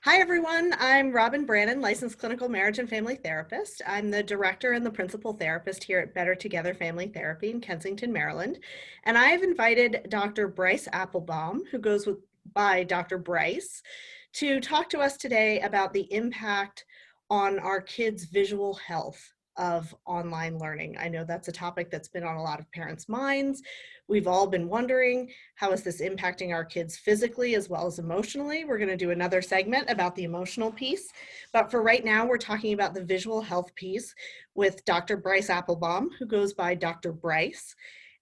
Hi, everyone. I'm Robin Brannan, licensed clinical marriage and family therapist. I'm the director and the principal therapist here at Better Together Family Therapy in Kensington, Maryland. And I've invited Dr. Bryce Appelbaum, who goes by Dr. Bryce, to talk to us today about the impact on our kids' visual health of online learning. I know that's a topic that's been on a lot of parents' minds. We've all been wondering, how is this impacting our kids physically as well as emotionally? We're going to do another segment about the emotional piece. But for right now, we're talking about the visual health piece with Dr. Bryce Appelbaum, who goes by Dr. Bryce.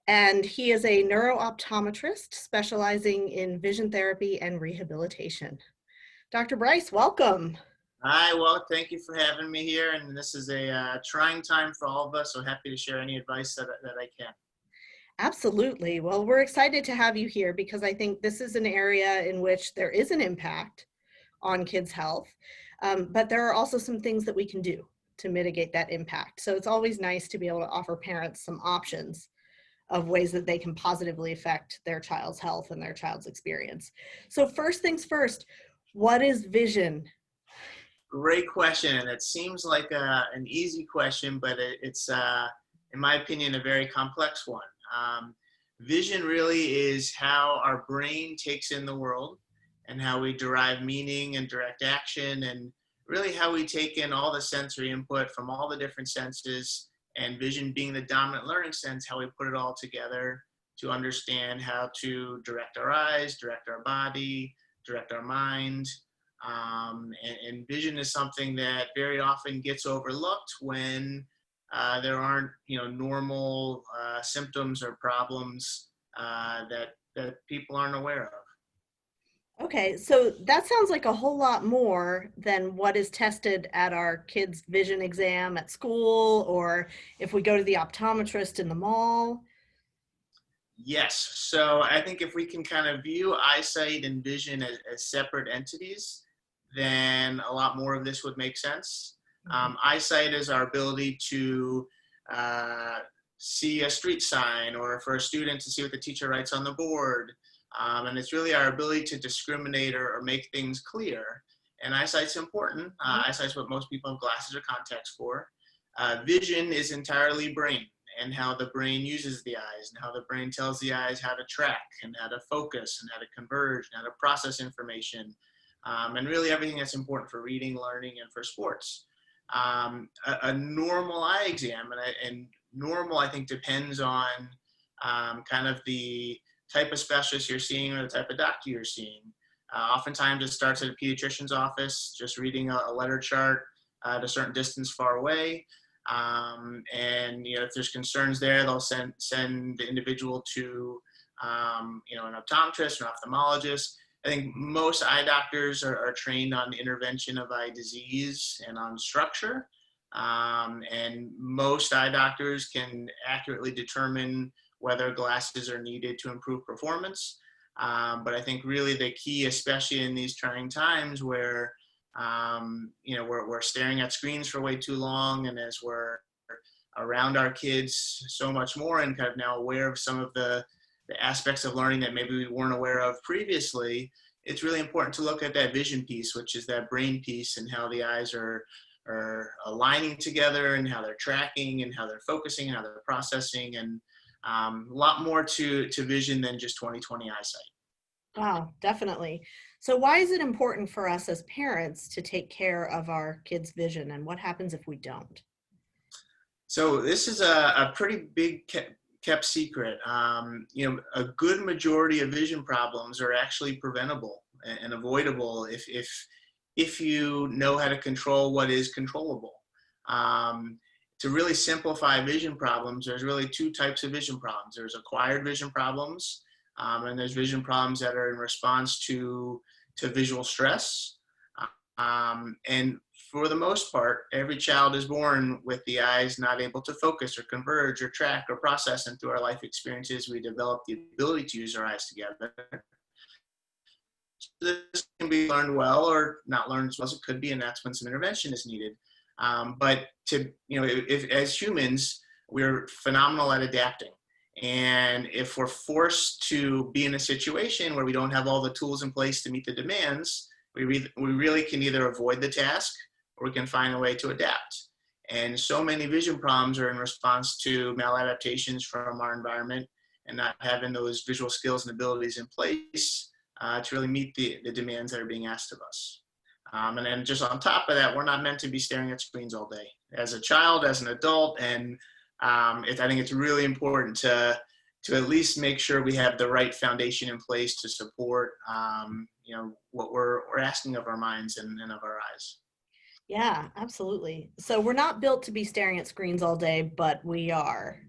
And he is a neuro-optometrist specializing in vision therapy and rehabilitation. Dr. Bryce, welcome. Hi, well, thank you for having me here. And this is a trying time for all of us, so happy to share any advice that I can. Absolutely. Well, we're excited to have you here because I think this is an area in which there is an impact on kids' health, but there are also some things that we can do to mitigate that impact. So it's always nice to be able to offer parents some options of ways that they can positively affect their child's health and their child's experience. So first things first, what is vision? Great question. And it seems like an easy question, but it's, in my opinion, a very complex one. Vision really is how our brain takes in the world and how we derive meaning and direct action, and really how we take in all the sensory input from all the different senses, and vision being the dominant learning sense, how we put it all together to understand how to direct our eyes, direct our body, direct our mind. And vision is something that very often gets overlooked when there aren't, normal symptoms or problems that people aren't aware of. Okay, so that sounds like a whole lot more than what is tested at our kids' vision exam at school, or if we go to the optometrist in the mall. Yes, so I think if we can kind of view eyesight and vision as separate entities, then a lot more of this would make sense. Eyesight is our ability to see a street sign, or for a student to see what the teacher writes on the board. And it's really our ability to discriminate or make things clear. And eyesight's important. Eyesight's what most people have glasses or contacts for. Vision is entirely brain, and how the brain uses the eyes, and how the brain tells the eyes how to track and how to focus and how to converge and how to process information. And really everything that's important for reading, learning, and for sports. A normal eye exam, and normal, I think, depends on kind of the type of specialist you're seeing or the type of doctor you're seeing. Oftentimes it starts at a pediatrician's office, just reading a letter chart at a certain distance far away. And if there's concerns there, they'll send the individual to an optometrist or an ophthalmologist. I think most eye doctors are trained on intervention of eye disease and on structure. And most eye doctors can accurately determine whether glasses are needed to improve performance. But I think really the key, especially in these trying times where, we're staring at screens for way too long, and as we're around our kids so much more and kind of now aware of some of the aspects of learning that maybe we weren't aware of previously, it's really important to look at that vision piece, which is that brain piece, and how the eyes are aligning together, and how they're tracking, and how they're focusing, and how they're processing, and a lot more to vision than just 20/20 eyesight. Wow, definitely. So why is it important for us as parents to take care of our kids' vision, and what happens if we don't? So this is a pretty big kept secret. A good majority of vision problems are actually preventable and avoidable if you know how to control what is controllable. To really simplify vision problems, there's really two types of vision problems. There's acquired vision problems, and there's vision problems that are in response to visual stress. And for the most part, every child is born with the eyes not able to focus or converge or track or process, and through our life experiences, we develop the ability to use our eyes together. So this can be learned well or not learned as well as it could be, and that's when some intervention is needed. But if as humans, we're phenomenal at adapting. And if we're forced to be in a situation where we don't have all the tools in place to meet the demands, we really can either avoid the task or we can find a way to adapt. And so many vision problems are in response to maladaptations from our environment and not having those visual skills and abilities in place to really meet the demands that are being asked of us. And then just on top of that, we're not meant to be staring at screens all day. As a child, as an adult, and I think it's really important to at least make sure we have the right foundation in place to support what we're asking of our minds and of our eyes. Yeah, absolutely. So we're not built to be staring at screens all day, but we are.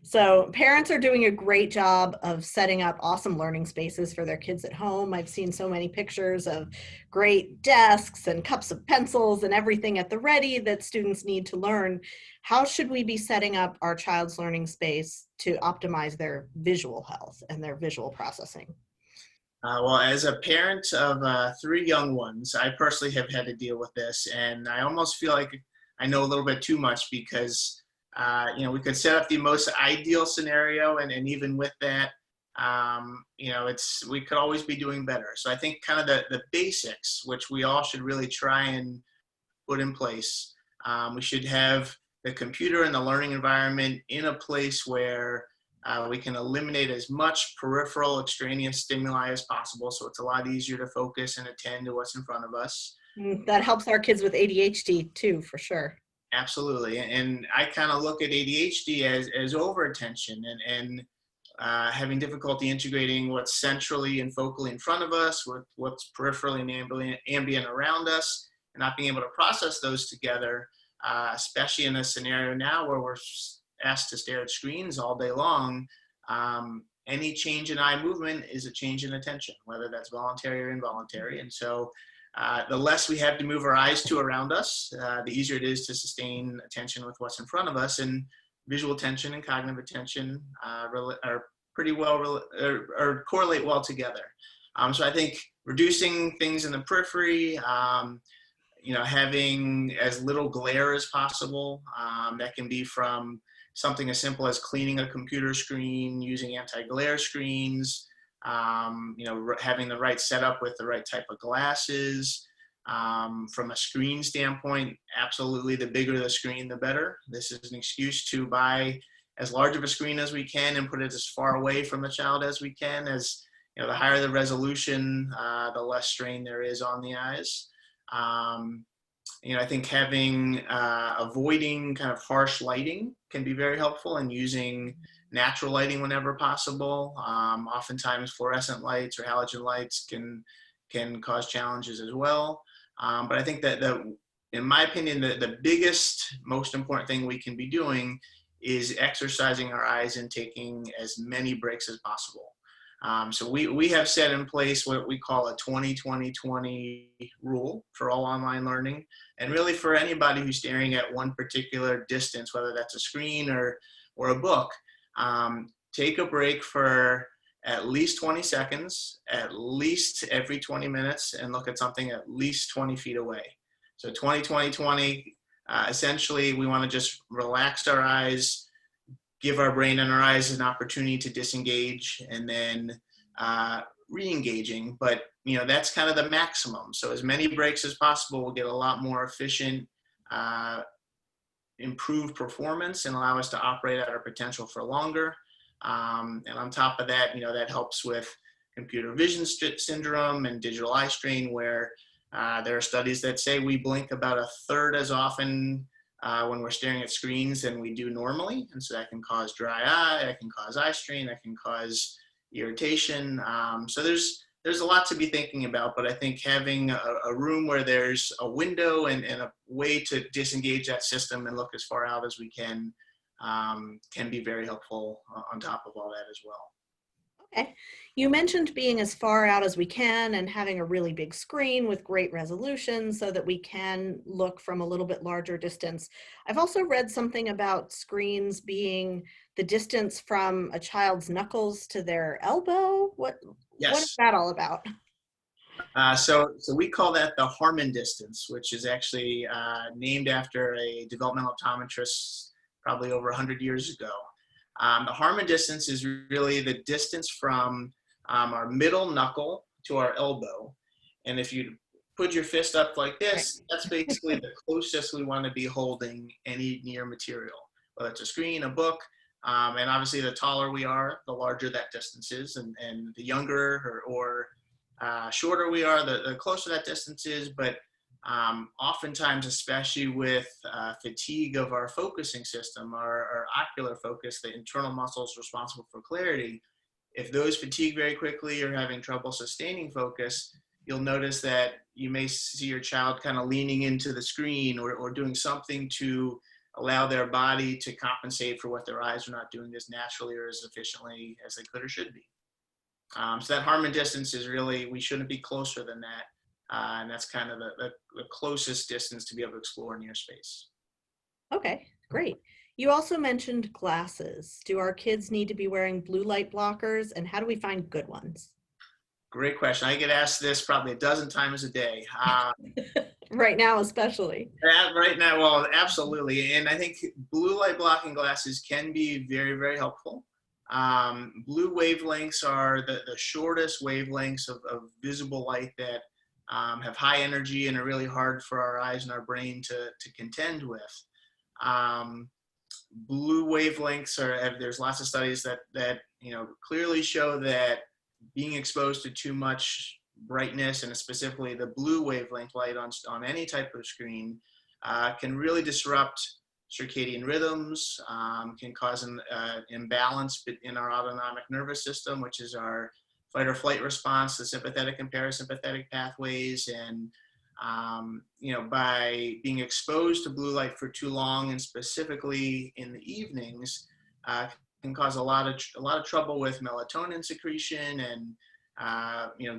So parents are doing a great job of setting up awesome learning spaces for their kids at home. I've seen so many pictures of great desks and cups of pencils and everything at the ready that students need to learn. How should we be setting up our child's learning space to optimize their visual health and their visual processing? Well, as a parent of 3 young ones, I personally have had to deal with this, and I almost feel like I know a little bit too much because, we could set up the most ideal scenario, and even with that, we could always be doing better. So I think kind of the basics, which we all should really try and put in place. We should have the computer and the learning environment in a place where we can eliminate as much peripheral extraneous stimuli as possible, so it's a lot easier to focus and attend to what's in front of us. That helps our kids with ADHD too, for sure. Absolutely, and I kind of look at ADHD as overattention and having difficulty integrating what's centrally and focally in front of us with what's peripherally and ambient around us, and not being able to process those together, especially in a scenario now where we're asked to stare at screens all day long. Any change in eye movement is a change in attention, whether that's voluntary or involuntary. And so the less we have to move our eyes to around us, the easier it is to sustain attention with what's in front of us. And visual attention and cognitive attention are pretty well, or correlate well together. So I think reducing things in the periphery, having as little glare as possible, that can be from something as simple as cleaning a computer screen, using anti-glare screens, having the right setup with the right type of glasses. From a screen standpoint, absolutely the bigger the screen, the better. This is an excuse to buy as large of a screen as we can and put it as far away from the child as we can. As the higher the resolution, the less strain there is on the eyes. I think avoiding kind of harsh lighting can be very helpful, and using natural lighting whenever possible. Oftentimes fluorescent lights or halogen lights can cause challenges as well. But I think that in my opinion, the biggest, most important thing we can be doing is exercising our eyes and taking as many breaks as possible. So we have set in place what we call a 20-20-20 rule for all online learning, and really for anybody who's staring at one particular distance, whether that's a screen or a book. Take a break for at least 20 seconds, at least every 20 minutes, and look at something at least 20 feet away. So 20-20-20, essentially we want to just relax our eyes, give our brain and our eyes an opportunity to disengage, and then re-engaging. But that's kind of the maximum. So as many breaks as possible will get a lot more efficient, improved performance, and allow us to operate at our potential for longer. And on top of that, that helps with computer vision syndrome and digital eye strain, where there are studies that say we blink about a third as often when we're staring at screens than we do normally. And so that can cause dry eye, that can cause eye strain, that can cause irritation. So there's a lot to be thinking about, but I think having a room where there's a window and a way to disengage that system and look as far out as we can be very helpful on top of all that as well. Okay. You mentioned being as far out as we can and having a really big screen with great resolution so that we can look from a little bit larger distance. I've also read something about screens being the distance from a child's knuckles to their elbow. What is that all about? So we call that the Harmon distance, which is actually named after a developmental optometrist probably over 100 years ago. The Harmon distance is really the distance from our middle knuckle to our elbow. And if you put your fist up like Right. this, that's basically the closest we want to be holding any near material, whether it's a screen, a book, and obviously the taller we are, the larger that distance is, and the younger or shorter we are, the closer that distance is. But oftentimes, especially with fatigue of our focusing system, our ocular focus, the internal muscles responsible for clarity, if those fatigue very quickly or having trouble sustaining focus, you'll notice that you may see your child kind of leaning into the screen or doing something to allow their body to compensate for what their eyes are not doing as naturally or as efficiently as they could or should be. So that Harmon distance is really, we shouldn't be closer than that. And that's kind of the closest distance to be able to explore near space. Okay, great. You also mentioned glasses. Do our kids need to be wearing blue light blockers, and how do we find good ones? Great question. I get asked this probably a dozen times a day. Right now, especially. Right now, well, absolutely. And I think blue light blocking glasses can be very, very helpful. Blue wavelengths are the shortest wavelengths of visible light that have high energy and are really hard for our eyes and our brain to contend with. Blue wavelengths there's lots of studies that clearly show that being exposed to too much brightness, and specifically the blue wavelength light on any type of screen, can really disrupt circadian rhythms, can cause an imbalance in our autonomic nervous system, which is our fight or flight response, the sympathetic and parasympathetic pathways. And by being exposed to blue light for too long, and specifically in the evenings, can cause a lot of trouble with melatonin secretion and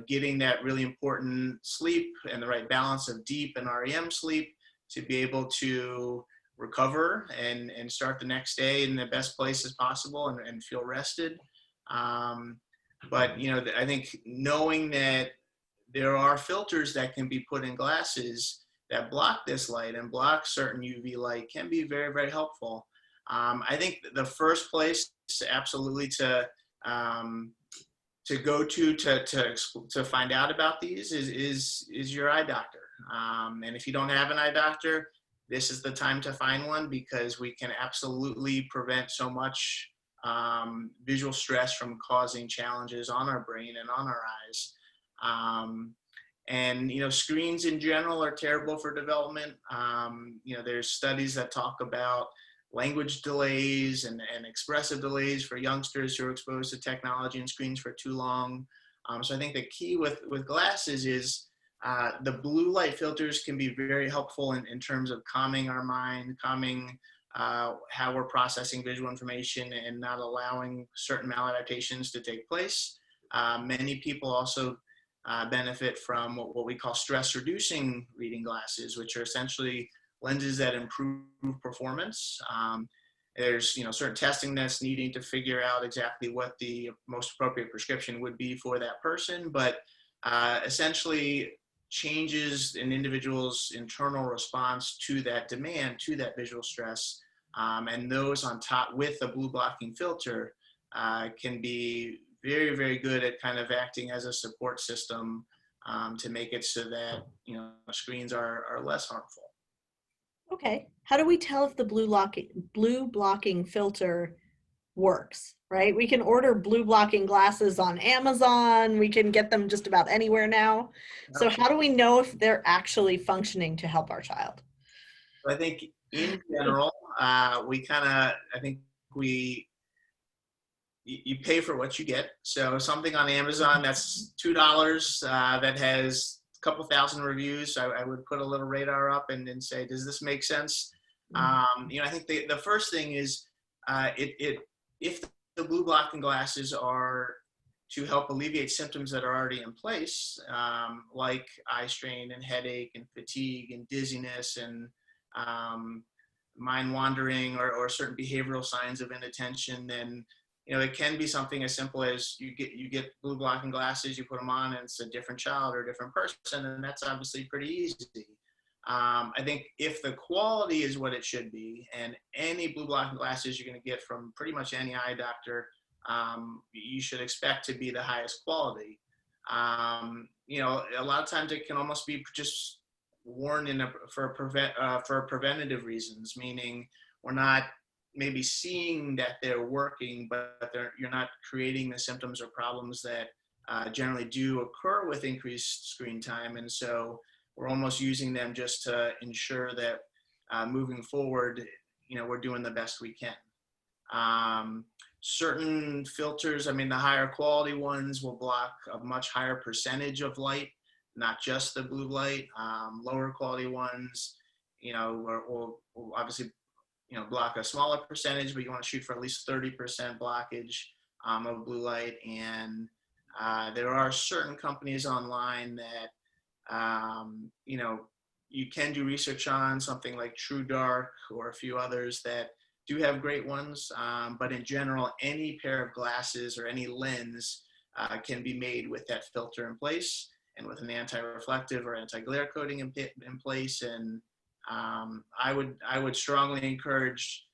getting that really important sleep and the right balance of deep and REM sleep to be able to recover and start the next day in the best place as possible and feel rested. But I think knowing that there are filters that can be put in glasses that block this light and block certain UV light can be very, very helpful. I think the first place absolutely to go to find out about these is your eye doctor. And if you don't have an eye doctor, this is the time to find one, because we can absolutely prevent so much visual stress from causing challenges on our brain and on our eyes. And screens in general are terrible for development. There's studies that talk about language delays and expressive delays for youngsters who are exposed to technology and screens for too long. So I think the key with glasses is the blue light filters can be very helpful in terms of calming our mind, calming how we're processing visual information and not allowing certain maladaptations to take place. Many people also benefit from what we call stress reducing reading glasses, which are essentially lenses that improve performance. There's certain testing that's needing to figure out exactly what the most appropriate prescription would be for that person, but essentially changes an individual's internal response to that demand, to that visual stress, and those on top with a blue blocking filter can be very, very good at kind of acting as a support system to make it so that screens are less harmful. Okay. How do we tell if the blue blocking filter works, right? We can order blue blocking glasses on Amazon. We can get them just about anywhere now. So how do we know if they're actually functioning to help our child? I think in general, you pay for what you get. So something on Amazon that's $2 that has a couple thousand reviews, I would put a little radar up and say, does this make sense? I think the first thing is if the blue blocking glasses are to help alleviate symptoms that are already in place, like eye strain and headache and fatigue and dizziness and mind wandering or certain behavioral signs of inattention, then it can be something as simple as you get blue blocking glasses, you put them on, and it's a different child or a different person, and that's obviously pretty easy. I think if the quality is what it should be, and any blue blocking glasses you're going to get from pretty much any eye doctor, you should expect to be the highest quality. a lot of times it can almost be just worn for preventative reasons, meaning we're not maybe seeing that they're working, but you're not creating the symptoms or problems that generally do occur with increased screen time. And so we're almost using them just to ensure that moving forward, we're doing the best we can. Certain filters, I mean, the higher quality ones will block a much higher percentage of light, not just the blue light. Lower quality ones, will obviously, block a smaller percentage, but you want to shoot for at least 30% blockage of blue light. And there are certain companies online that, you can do research on, something like True Dark or a few others that do have great ones. But in general, any pair of glasses or any lens can be made with that filter in place and with an anti-reflective or anti-glare coating in place. And I would strongly encourage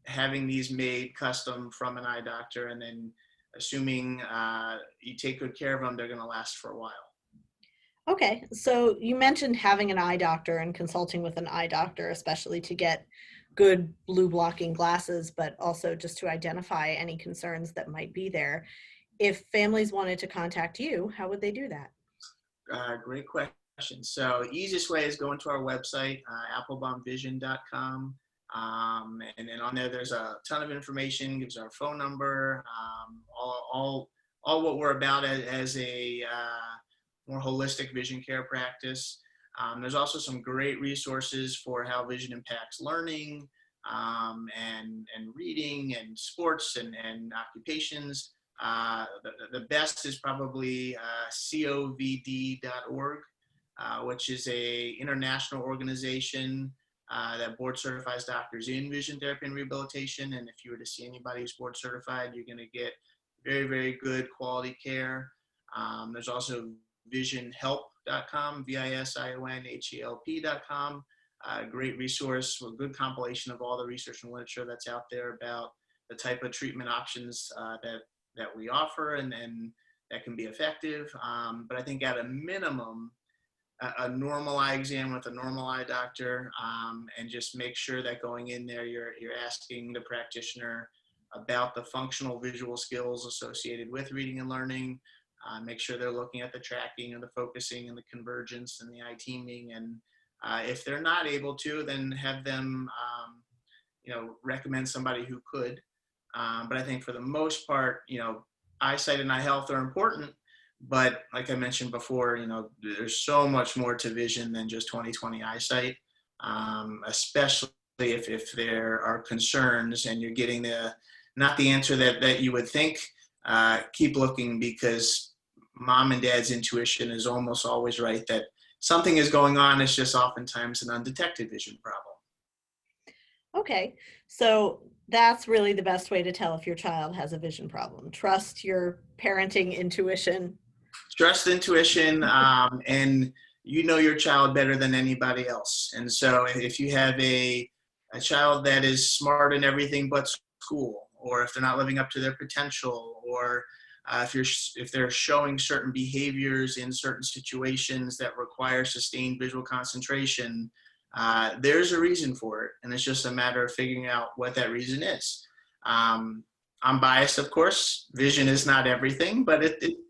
having these made custom from an eye doctor, and then assuming you take good care of them, they're going to last for a while. Okay, so you mentioned having an eye doctor and consulting with an eye doctor, especially to get good blue blocking glasses, but also just to identify any concerns that might be there. If families wanted to contact you, how would they do that? Great question. So easiest way is going to our website, applebaumvision.com. And then on there, there's a ton of information, gives our phone number, all what we're about as a more holistic vision care practice. There's also some great resources for how vision impacts learning and reading and sports and occupations. The best is probably covd.org, which is a international organization that board certifies doctors in vision therapy and rehabilitation. And if you were to see anybody who's board certified, you're going to get very, very good quality care. There's also visionhelp.com, visionhelp.com. Great resource, a good compilation of all the research and literature that's out there about the type of treatment options that we offer and that can be effective. But I think at a minimum, a normal eye exam with a normal eye doctor, and just make sure that going in there, you're asking the practitioner about the functional visual skills associated with reading and learning. Make sure they're looking at the tracking and the focusing and the convergence and the eye teaming. And if they're not able to, then have them, recommend somebody who could. But I think for the most part, eyesight and eye health are important. But like I mentioned before, there's so much more to vision than just 20/20 eyesight, especially if there are concerns and you're getting not the answer that you would think. Keep looking, because mom and dad's intuition is almost always right that something is going on. It's just oftentimes an undetected vision problem. Okay, so that's really the best way to tell if your child has a vision problem. Trust your parenting intuition. Trust intuition, and your child better than anybody else. And so if you have a child that is smart in everything but school, or if they're not living up to their potential, or if they're showing certain behaviors in certain situations that require sustained visual concentration, there's a reason for it, and it's just a matter of figuring out what that reason is. I'm biased, of course. Vision is not everything, but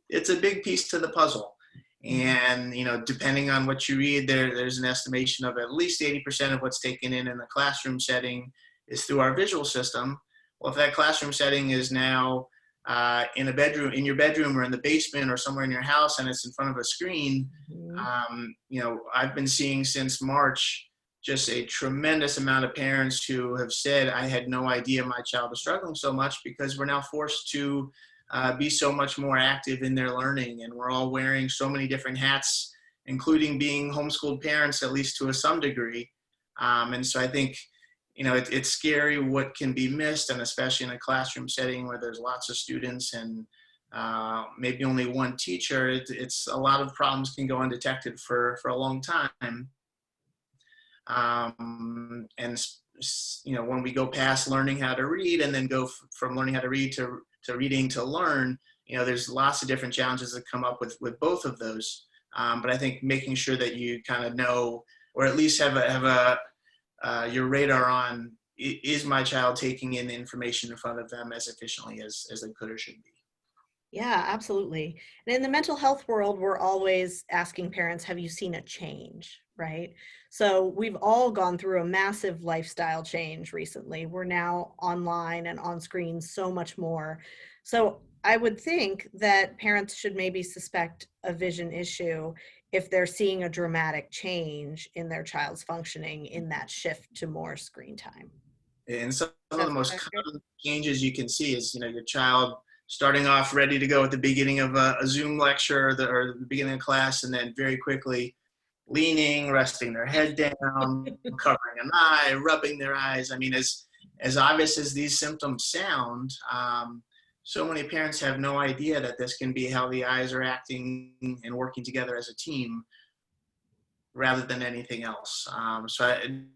it's a big piece to the puzzle. And depending on what you read, there's an estimation of at least 80% of what's taken in the classroom setting is through our visual system. Well, if that classroom setting is now in your bedroom or in the basement or somewhere in your house, and it's in front of a screen, I've been seeing since March just a tremendous amount of parents who have said, I had no idea my child was struggling so much, because we're now forced to be so much more active in their learning, and we're all wearing so many different hats, including being homeschooled parents, at least to some degree. And so I think it's scary what can be missed, and especially in a classroom setting where there's lots of students and maybe only one teacher, it's a lot of problems can go undetected for a long time. And when we go past learning how to read and then go from learning how to read to reading to learn, there's lots of different challenges that come up with both of those. But I think making sure that you kind of know, or at least have your radar on, is my child taking in the information in front of them as efficiently as they could or should be? Yeah, absolutely. And in the mental health world, we're always asking parents, have you seen a change, right? So we've all gone through a massive lifestyle change recently. We're now online and on screen so much more. So I would think that parents should maybe suspect a vision issue if they're seeing a dramatic change in their child's functioning in that shift to more screen time. And some of the That's most accurate. common changes you can see is, your child starting off ready to go at the beginning of a Zoom lecture or the beginning of class, and then very quickly leaning, resting their head down, covering an eye, rubbing their eyes. I mean, as obvious as these symptoms sound, so many parents have no idea that this can be how the eyes are acting and working together as a team rather than anything else.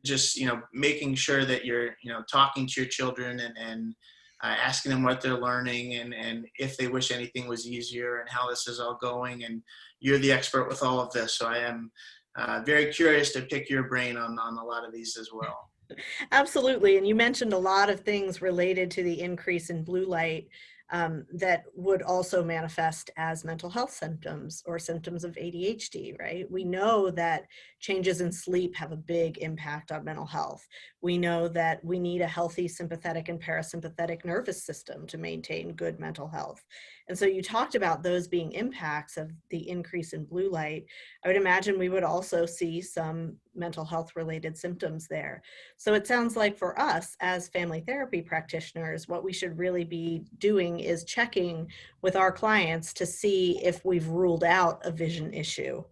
Just, making sure that you're, talking to your children and asking them what they're learning and if they wish anything was easier and how this is all going. And you're the expert with all of this. So I am very curious to pick your brain on a lot of these as well. Absolutely. And you mentioned a lot of things related to the increase in blue light that would also manifest as mental health symptoms or symptoms of ADHD, right? We know that changes in sleep have a big impact on mental health. We know that we need a healthy sympathetic and parasympathetic nervous system to maintain good mental health. And so you talked about those being impacts of the increase in blue light. I would imagine we would also see some mental health related symptoms there. So it sounds like for us as family therapy practitioners, what we should really be doing is checking with our clients to see if we've ruled out a vision issue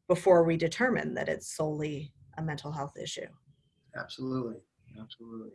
before we determine that it's solely a mental health issue. Absolutely. Absolutely.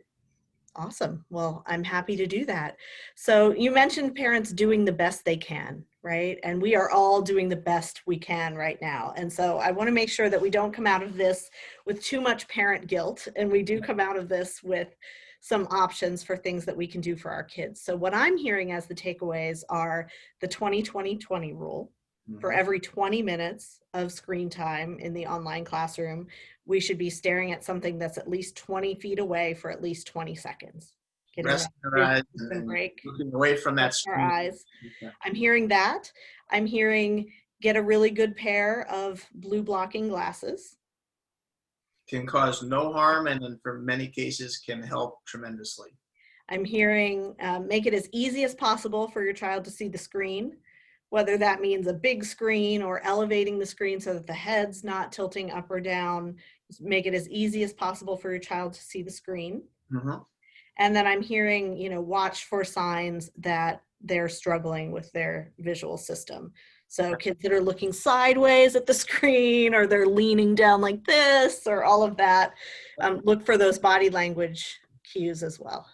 Awesome. Well, I'm happy to do that. So you mentioned parents doing the best they can, right? And we are all doing the best we can right now. And so I want to make sure that we don't come out of this with too much parent guilt, and we do come out of this with some options for things that we can do for our kids. So what I'm hearing as the takeaways are the 20-20-20 rule. For every 20 minutes of screen time in the online classroom, we should be staring at something that's at least 20 feet away for at least 20 seconds. Getting Rest that our eyes and break, looking away from that our screen. eyes. Yeah. I'm hearing that. I'm hearing get a really good pair of blue blocking glasses. Can cause no harm, and in for many cases can help tremendously. I'm hearing make it as easy as possible for your child to see the screen, whether that means a big screen or elevating the screen so that the head's not tilting up or down. Make it as easy as possible for your child to see the screen. Mm-hmm. And then I'm hearing, watch for signs that they're struggling with their visual system. So kids that are looking sideways at the screen, or they're leaning down like this, or all of that, look for those body language cues as well.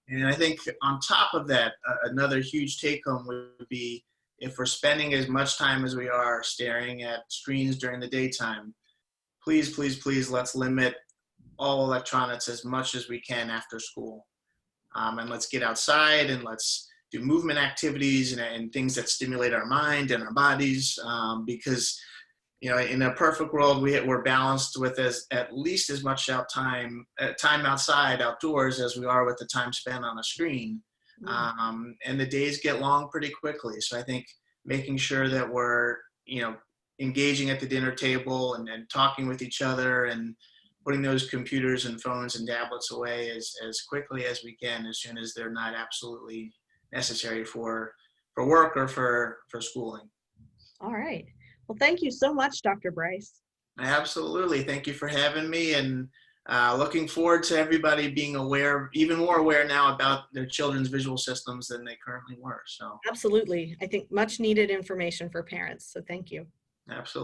And I think on top of that, another huge take home would be, if we're spending as much time as we are staring at screens during the daytime, please, please, please, let's limit all electronics as much as we can after school. And let's get outside and let's do movement activities and things that stimulate our mind and our bodies, because in a perfect world, we're balanced with at least as much time outside, outdoors, as we are with the time spent on a screen. And the days get long pretty quickly. So I think making sure that we're, engaging at the dinner table and talking with each other and putting those computers and phones and tablets away as quickly as we can, as soon as they're not absolutely necessary for work or for schooling. All right. Well, thank you so much, Dr. Bryce. Absolutely. Thank you for having me, and looking forward to everybody being aware, even more aware now about their children's visual systems than they currently were. So Absolutely. I think much needed information for parents. So thank you. absolutely.